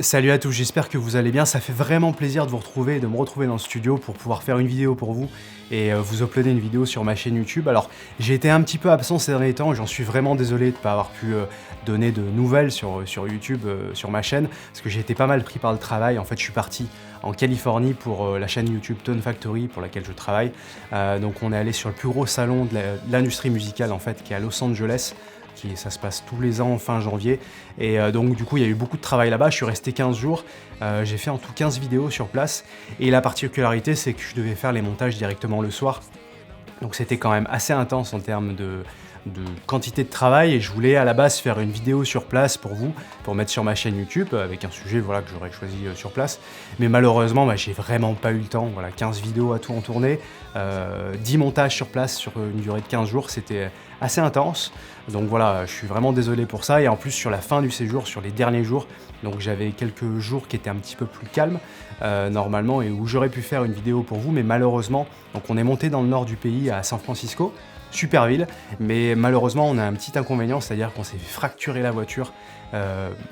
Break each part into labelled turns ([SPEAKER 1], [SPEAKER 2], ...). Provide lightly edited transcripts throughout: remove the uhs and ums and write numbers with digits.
[SPEAKER 1] Salut à tous, j'espère que vous allez bien. Ça fait vraiment plaisir de vous retrouver et de me retrouver dans le studio pour pouvoir faire une vidéo pour vous et vous uploader une vidéo sur ma chaîne YouTube. Alors, j'ai été un petit peu absent ces derniers temps, j'en suis vraiment désolé de ne pas avoir pu donner de nouvelles sur YouTube, sur ma chaîne, parce que j'ai été pas mal pris par le travail. En fait, je suis parti en Californie pour la chaîne YouTube Tone Factory pour laquelle je travaille. Donc, on est allé sur le plus gros salon de l'industrie musicale, en fait, qui est à Los Angeles. Ça se passe tous les ans fin janvier, et donc du coup il y a eu beaucoup de travail là-bas. Je suis resté 15 jours, j'ai fait en tout 15 vidéos sur place, et la particularité c'est que je devais faire les montages directement le soir, donc c'était quand même assez intense en termes de quantité de travail, et je voulais à la base faire une vidéo sur place pour vous, pour mettre sur ma chaîne YouTube, avec un sujet voilà, que j'aurais choisi sur place, mais malheureusement j'ai vraiment pas eu le temps. Voilà, 15 vidéos à tout en tourner, 10 montages sur place sur une durée de 15 jours, c'était assez intense, donc voilà, je suis vraiment désolé pour ça. Et en plus sur la fin du séjour, sur les derniers jours, donc j'avais quelques jours qui étaient un petit peu plus calmes normalement, et où j'aurais pu faire une vidéo pour vous, mais malheureusement, donc on est monté dans le nord du pays à San Francisco, super ville, mais malheureusement on a un petit inconvénient, c'est-à-dire qu'on s'est fait fracturer la voiture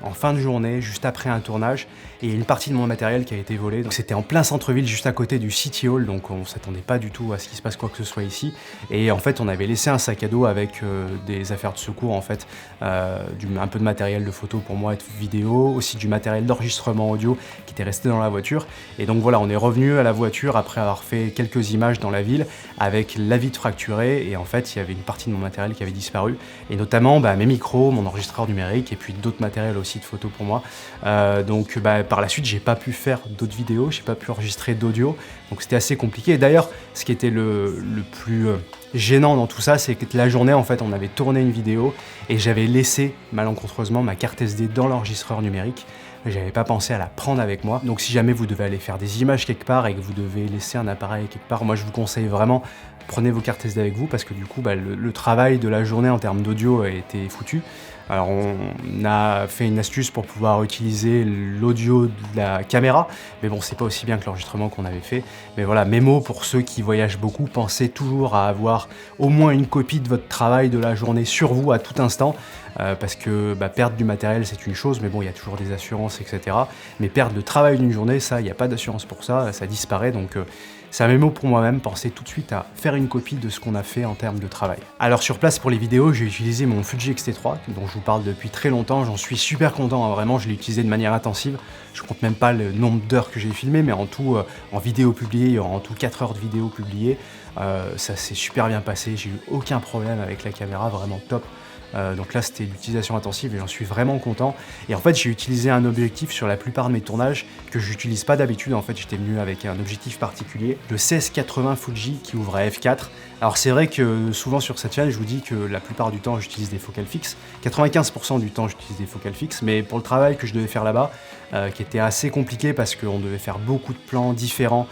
[SPEAKER 1] en fin de journée, juste après un tournage, et une partie de mon matériel qui a été volée. Donc c'était en plein centre-ville, juste à côté du City Hall, donc on s'attendait pas du tout à ce qu'il se passe quoi que ce soit ici. Et en fait on avait laissé un sac à dos avec des affaires de secours, en fait, un peu de matériel de photo pour moi et de vidéo, aussi du matériel d'enregistrement audio qui était resté dans la voiture. Et donc voilà, on est revenu à la voiture après avoir fait quelques images dans la ville avec la vitre fracturée, et en fait il y avait une partie de mon matériel qui avait disparu, et notamment mes micros, mon enregistreur numérique, et puis d'autres matériels aussi de photos pour moi. Donc par la suite j'ai pas pu faire d'autres vidéos, j'ai pas pu enregistrer d'audio, donc c'était assez compliqué. Et d'ailleurs ce qui était le plus gênant dans tout ça, c'est que la journée en fait on avait tourné une vidéo et j'avais laissé malencontreusement ma carte SD dans l'enregistreur numérique. J'avais pas pensé à la prendre avec moi. Donc si jamais vous devez aller faire des images quelque part et que vous devez laisser un appareil quelque part, moi je vous conseille vraiment, prenez vos cartes SD avec vous, parce que du coup le travail de la journée en termes d'audio a été foutu. Alors on a fait une astuce pour pouvoir utiliser l'audio de la caméra, mais bon c'est pas aussi bien que l'enregistrement qu'on avait fait. Mais voilà, mémo pour ceux qui voyagent beaucoup, pensez toujours à avoir au moins une copie de votre travail de la journée sur vous à tout instant, parce que perdre du matériel c'est une chose, mais bon il y a toujours des assurances, etc. Mais perdre le travail d'une journée, ça il n'y a pas d'assurance pour ça, ça disparaît. Donc c'est un mémo pour moi-même, pensez tout de suite à faire une copie de ce qu'on a fait en termes de travail. Alors sur place pour les vidéos, j'ai utilisé mon Fuji X-T3, dont je vous parle depuis très longtemps, j'en suis super content, hein, vraiment je l'ai utilisé de manière intensive. Je compte même pas le nombre d'heures que j'ai filmé, mais en tout, en vidéo publiée, il y aura en tout 4 heures de vidéo publiée. Ça s'est super bien passé, j'ai eu aucun problème avec la caméra, vraiment top. Donc là c'était l'utilisation intensive et j'en suis vraiment content. Et en fait j'ai utilisé un objectif sur la plupart de mes tournages que j'utilise pas d'habitude. En fait j'étais venu avec un objectif particulier, le 16-80 Fuji qui ouvre à f4. Alors c'est vrai que souvent sur cette chaîne je vous dis que la plupart du temps j'utilise des focales fixes, 95% du temps j'utilise des focales fixes, mais pour le travail que je devais faire là-bas, qui était assez compliqué parce qu'on devait faire beaucoup de plans différents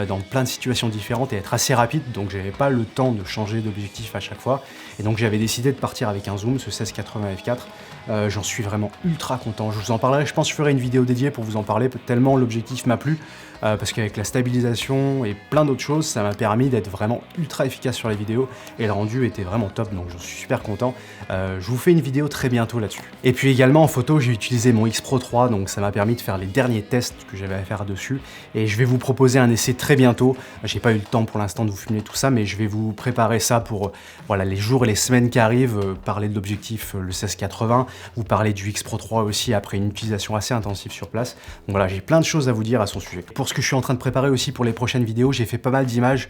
[SPEAKER 1] dans plein de situations différentes et être assez rapide, donc j'avais pas le temps de changer d'objectif à chaque fois, et donc j'avais décidé de partir avec un zoom, ce 16-80 f4. J'en suis vraiment ultra content, je vous en parlerai, je pense que je ferai une vidéo dédiée pour vous en parler, tellement l'objectif m'a plu, parce qu'avec la stabilisation et plein d'autres choses, ça m'a permis d'être vraiment ultra efficace sur les vidéos, et le rendu était vraiment top, donc j'en suis super content. Je vous fais une vidéo très bientôt là-dessus. Et puis également en photo, j'ai utilisé mon X Pro 3, donc ça m'a permis de faire les derniers tests que j'avais à faire dessus, et je vais vous proposer un essai très bientôt. J'ai pas eu le temps pour l'instant de vous filmer tout ça, mais je vais vous préparer ça pour voilà, les jours et les semaines qui arrivent, parler de l'objectif le 16-80, vous parler du X Pro 3 aussi après une utilisation assez intensive sur place. Donc voilà, j'ai plein de choses à vous dire à son sujet. Pour ce que je suis en train de préparer aussi pour les prochaines vidéos, j'ai fait pas mal d'images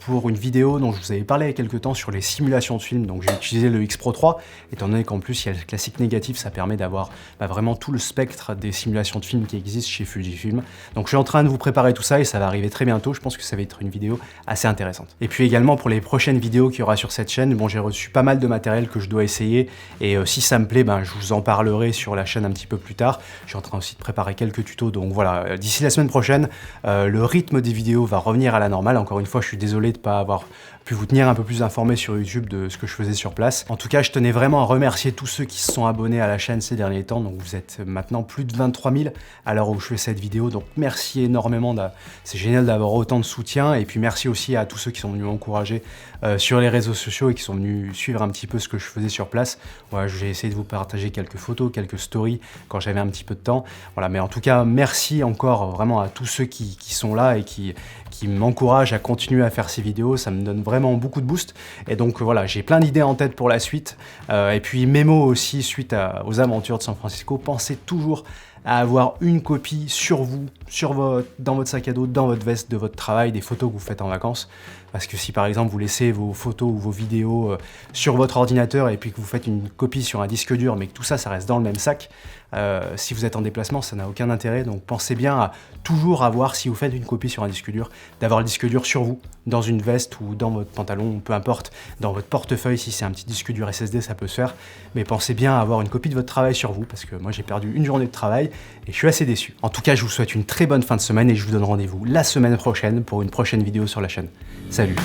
[SPEAKER 1] pour une vidéo dont je vous avais parlé il y a quelques temps sur les simulations de films. Donc j'ai utilisé le X Pro 3, étant donné qu'en plus il y a le classique négatif, ça permet d'avoir vraiment tout le spectre des simulations de films qui existent chez Fujifilm. Donc je suis en train de vous préparer tout ça et ça va arriver très bientôt. Je pense que ça va être une vidéo assez intéressante. Et puis également pour les prochaines vidéos qu'il y aura sur cette chaîne, bon, j'ai reçu pas mal de matériel que je dois essayer, et si ça me plaît, je vous en parlerai sur la chaîne un petit peu plus tard. Je suis en train aussi de préparer quelques tutos, donc voilà, d'ici la semaine prochaine, le rythme des vidéos va revenir à la normale. Encore une fois, je suis désolé de ne pas avoir pu vous tenir un peu plus informé sur YouTube de ce que je faisais sur place. En tout cas, je tenais vraiment à remercier tous ceux qui se sont abonnés à la chaîne ces derniers temps. Donc vous êtes maintenant plus de 23 000 à l'heure où je fais cette vidéo. Donc merci énormément, c'est génial d'avoir autant de soutien. Et puis merci aussi à tous ceux qui sont venus m'encourager sur les réseaux sociaux et qui sont venus suivre un petit peu ce que je faisais sur place. Voilà, j'ai essayé de vous partager quelques photos, quelques stories quand j'avais un petit peu de temps. Voilà, mais en tout cas, merci encore vraiment à tous ceux qui sont là et qui m'encouragent à continuer à faire ces vidéos. Ça me donne vraiment beaucoup de boost. Et donc voilà, j'ai plein d'idées en tête pour la suite. Et puis Memo aussi, suite aux aventures de San Francisco, pensez toujours à avoir une copie sur vous, dans votre sac à dos, dans votre veste de votre travail, des photos que vous faites en vacances. Parce que si par exemple vous laissez vos photos ou vos vidéos sur votre ordinateur et puis que vous faites une copie sur un disque dur, mais que tout ça, ça reste dans le même sac, si vous êtes en déplacement, ça n'a aucun intérêt. Donc pensez bien à toujours avoir, si vous faites une copie sur un disque dur, d'avoir le disque dur sur vous, dans une veste ou dans votre pantalon, peu importe, dans votre portefeuille. Si c'est un petit disque dur SSD, ça peut se faire. Mais pensez bien à avoir une copie de votre travail sur vous, parce que moi j'ai perdu une journée de travail et je suis assez déçu. En tout cas, je vous souhaite une très bonne fin de semaine et je vous donne rendez-vous la semaine prochaine pour une prochaine vidéo sur la chaîne. Salut!